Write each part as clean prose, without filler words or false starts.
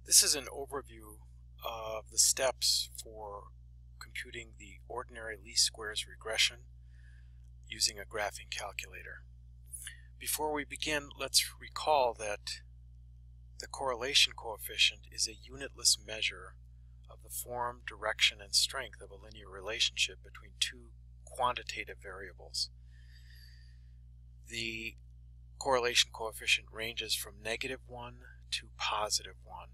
This is an overview of the steps for computing the ordinary least squares regression using a graphing calculator. Before we begin, let's recall that the correlation coefficient is a unitless measure of the form, direction, and strength of a linear relationship between two quantitative variables. The correlation coefficient ranges from -1 to +1.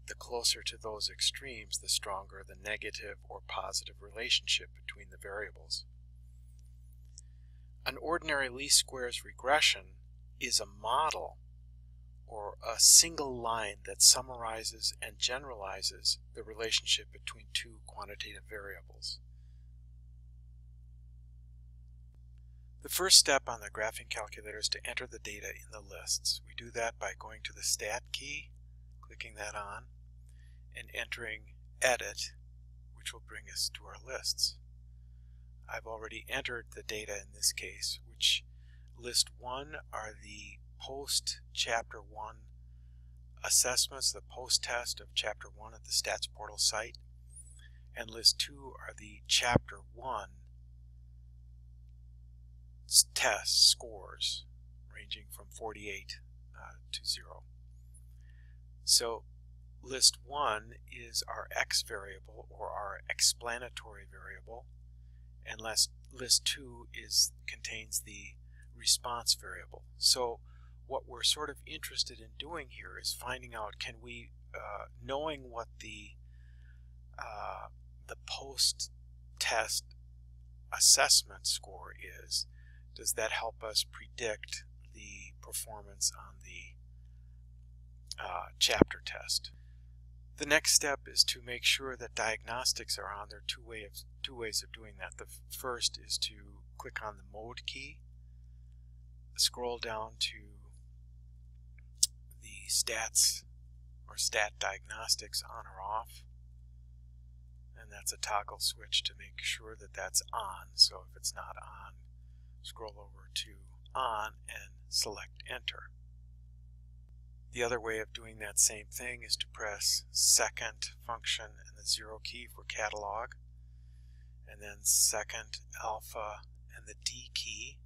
The closer to those extremes, the stronger the negative or positive relationship between the variables. An ordinary least squares regression is a model or a single line that summarizes and generalizes the relationship between two quantitative variables. The first step on the graphing calculator is to enter the data in the lists. We do that by going to the Stat key, clicking that on, and entering Edit, which will bring us to our lists. I've already entered the data in this case, which list 1 are the post-Chapter 1 assessments, the post-test of Chapter 1 at the Stats Portal site, and list 2 are the Chapter 1 test scores ranging from 48 to 0. So list 1 is our x variable or our explanatory variable, and list 2 contains the response variable. So what we're sort of interested in doing here is finding out, can we, knowing what the post-test assessment score is, does that help us predict the performance on the chapter test? The next step is to make sure that diagnostics are on. There are two ways of doing that. The first is to click on the Mode key, scroll down to the Stats or Stat Diagnostics on or off, and that's a toggle switch to make sure that that's on. So if it's not on, scroll over to On and select Enter. The other way of doing that same thing is to press second function and the 0 key for catalog, and then second alpha and the D key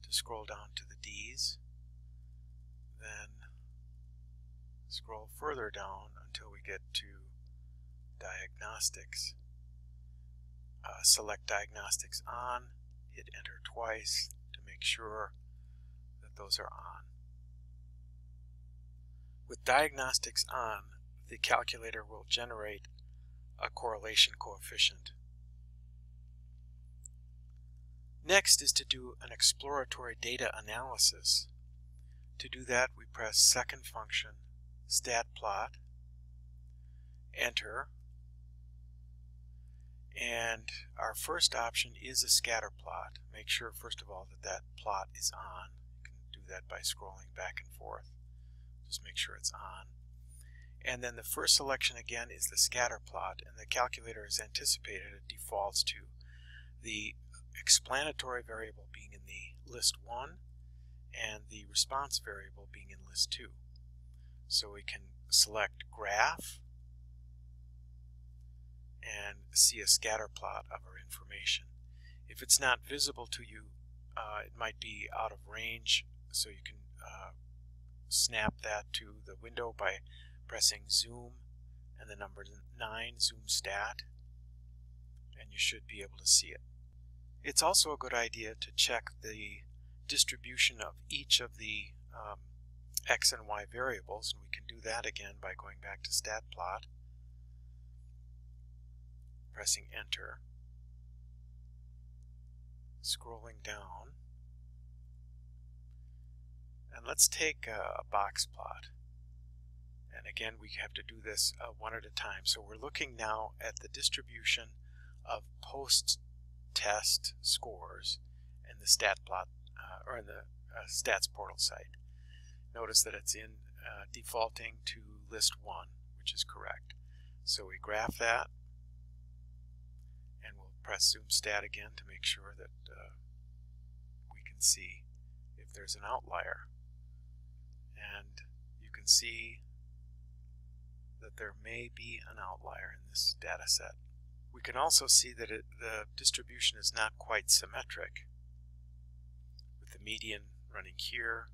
to scroll down to the D's. Then scroll further down until we get to diagnostics. Select diagnostics on, hit enter twice to make sure that those are on. With diagnostics on, the calculator will generate a correlation coefficient. Next is to do an exploratory data analysis. To do that, we press second function, stat plot, enter, and our first option is a scatter plot. Make sure first of all that that plot is on. You can do that by scrolling back and forth. Just make sure it's on. And then the first selection again is the scatter plot, and the calculator is anticipated, it defaults to the explanatory variable being in the list 1 and the response variable being in list 2. So we can select graph and see a scatter plot of our information. If it's not visible to you, it might be out of range, so you can snap that to the window by pressing zoom and the number 9, zoom stat, and you should be able to see it. It's also a good idea to check the distribution of each of the x and y variables, and we can do that again by going back to stat plot, pressing enter, scrolling down, and let's take a box plot. And again, we have to do this one at a time. So we're looking now at the distribution of post-test scores in the stat plot or in the Stats Portal site. Notice that it's in defaulting to list 1, which is correct. So we graph that, and we'll press zoom stat again to make sure that we can see if there's an outlier. And you can see there may be an outlier in this data set. We can also see that the distribution is not quite symmetric, with the median running here,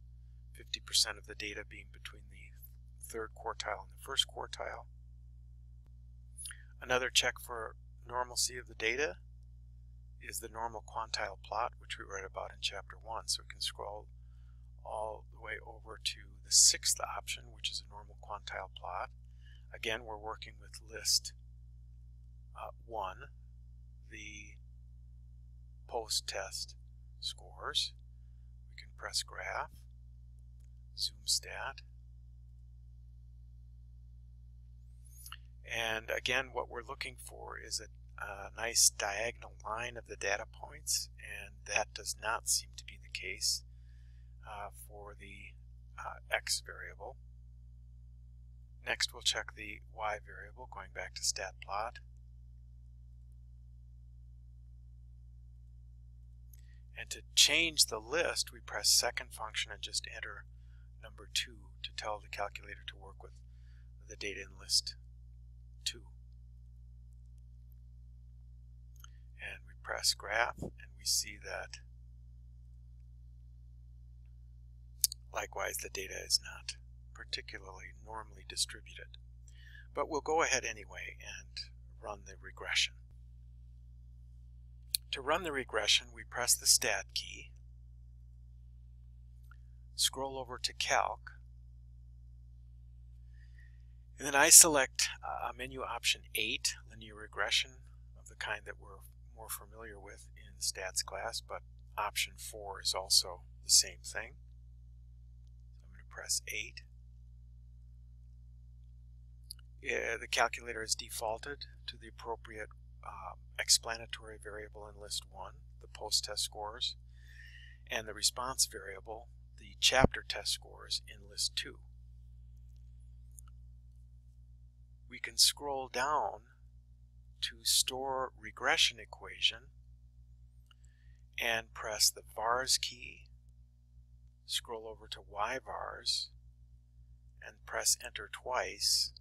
50% of the data being between the third quartile and the first quartile. Another check for normalcy of the data is the normal quantile plot, which we read about in Chapter 1. So we can scroll all the way over to the sixth option, which is a normal quantile plot. Again, we're working with list 1, the post-test scores. We can press graph, zoom stat. And again, what we're looking for is a nice diagonal line of the data points, and that does not seem to be the case for the x variable. Next, we'll check the y variable, going back to stat plot. And to change the list, we press second function and just enter number 2 to tell the calculator to work with the data in list 2. And we press graph, and we see that likewise the data is not particularly normally distributed. But we'll go ahead anyway and run the regression. To run the regression, we press the Stat key, scroll over to Calc, and then I select menu option 8, linear regression, of the kind that we're more familiar with in stats class, but option 4 is also the same thing. So I'm going to press 8. The calculator is defaulted to the appropriate explanatory variable in list 1, the post-test scores, and the response variable, the chapter test scores, in list 2. We can scroll down to store regression equation and press the vars key, scroll over to yvars, and press enter twice.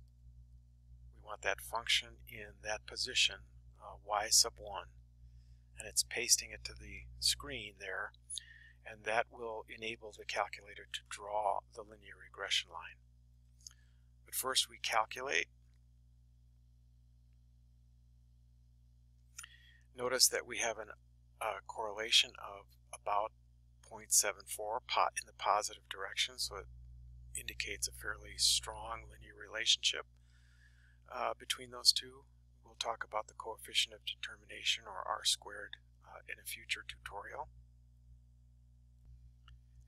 We want that function in that position, y sub 1, and it's pasting it to the screen there, and that will enable the calculator to draw the linear regression line. But first we calculate. Notice that we have a correlation of about 0.74 in the positive direction, so it indicates a fairly strong linear relationship between those two. We'll talk about the coefficient of determination, or R squared, in a future tutorial.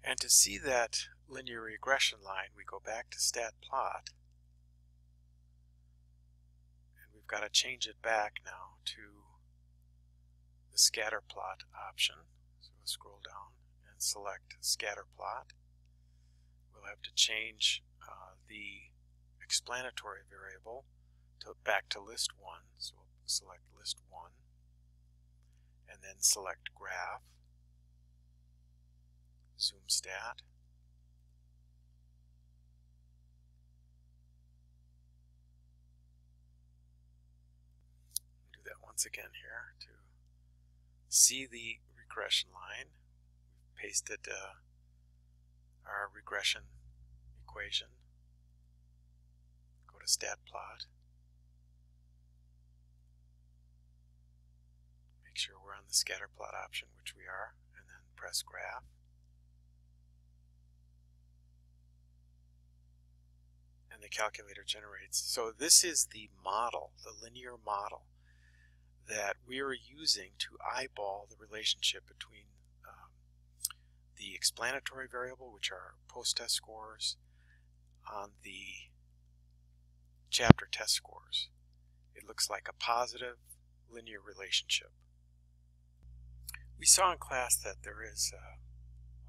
And to see that linear regression line, we go back to stat plot, and we've got to change it back now to the scatter plot option. So we'll scroll down and select scatter plot. We'll have to change the explanatory variable back to list 1. So we'll select list 1 and then select graph, zoom stat, do that once again here to see the regression line. We've pasted our regression equation. Go to stat plot. Make sure we're on the scatter plot option, which we are, and then press graph. And the calculator generates. So this is the model, the linear model, that we are using to eyeball the relationship between the explanatory variable, which are post-test scores, on the chapter test scores. It looks like a positive linear relationship. We saw in class that there is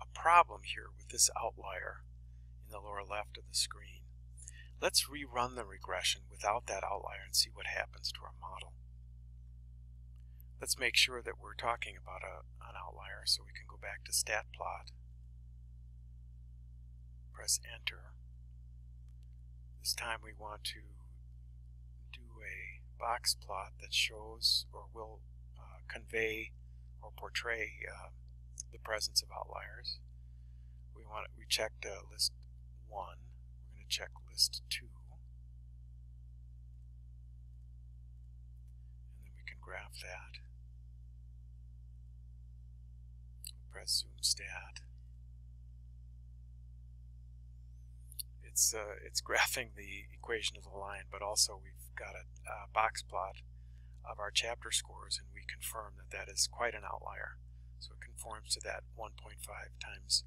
a problem here with this outlier in the lower left of the screen. Let's rerun the regression without that outlier and see what happens to our model. Let's make sure that we're talking about an outlier, so we can go back to stat plot, press enter. This time we want to box plot that shows or will convey or portray the presence of outliers. We checked list 1. We're going to check list 2. And then we can graph that. Press zoom stat. It's graphing the equation of the line, but also we've got a box plot of our chapter scores, and we confirm that that is quite an outlier. So it conforms to that 1.5 times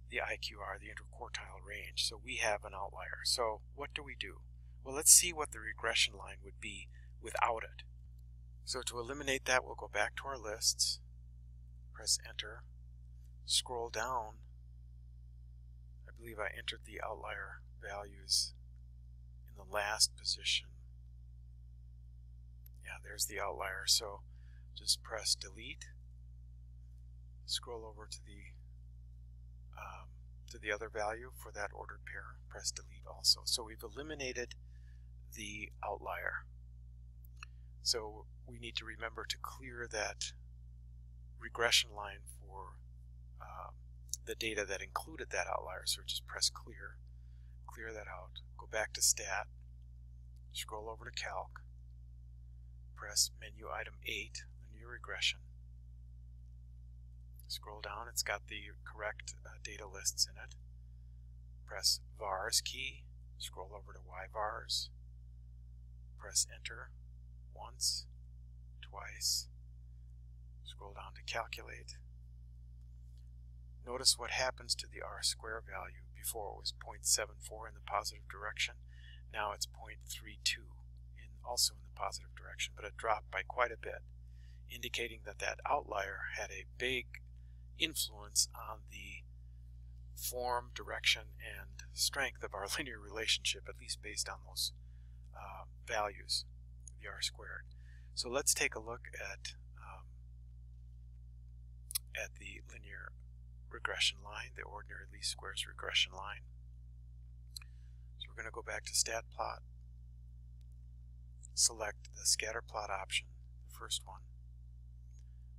the IQR, the interquartile range. So we have an outlier. So what do we do? Well, let's see what the regression line would be without it. So to eliminate that, we'll go back to our lists, press enter, scroll down. I believe I entered the outlier values in the last position. Yeah, there's the outlier. So just press delete, scroll over to the other value for that ordered pair, press delete also. So we've eliminated the outlier. So we need to remember to clear that regression line for the data that included that outlier. So just press clear, clear that out, go back to stat, scroll over to calc, press menu item 8, linear regression. Scroll down, it's got the correct data lists in it. Press vars key, scroll over to yvars, press enter once, twice, scroll down to calculate. Notice what happens to the r-square value. Before it was 0.74 in the positive direction, now it's 0.32 also in the positive direction, but it dropped by quite a bit, indicating that that outlier had a big influence on the form, direction, and strength of our linear relationship, at least based on those values, the r-squared. So let's take a look at the linear regression line, the ordinary least squares regression line. So we're going to go back to stat plot, select the scatter plot option, the first one.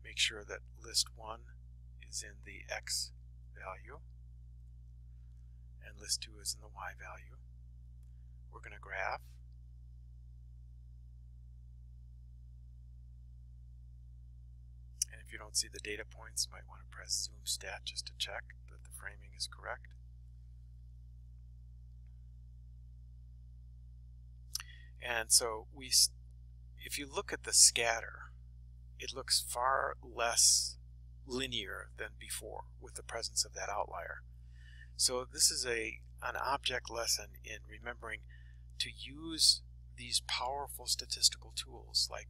Make sure that list 1 is in the X value and list 2 is in the Y value. We're going to graph. And if you don't see the data points, you might want to press zoom stat just to check that the framing is correct. And so if you look at the scatter, it looks far less linear than before with the presence of that outlier. So this is an object lesson in remembering to use these powerful statistical tools like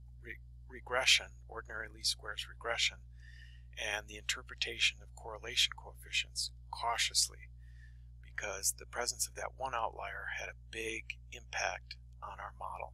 regression, ordinary least squares regression, and the interpretation of correlation coefficients cautiously, because the presence of that one outlier had a big impact on our model.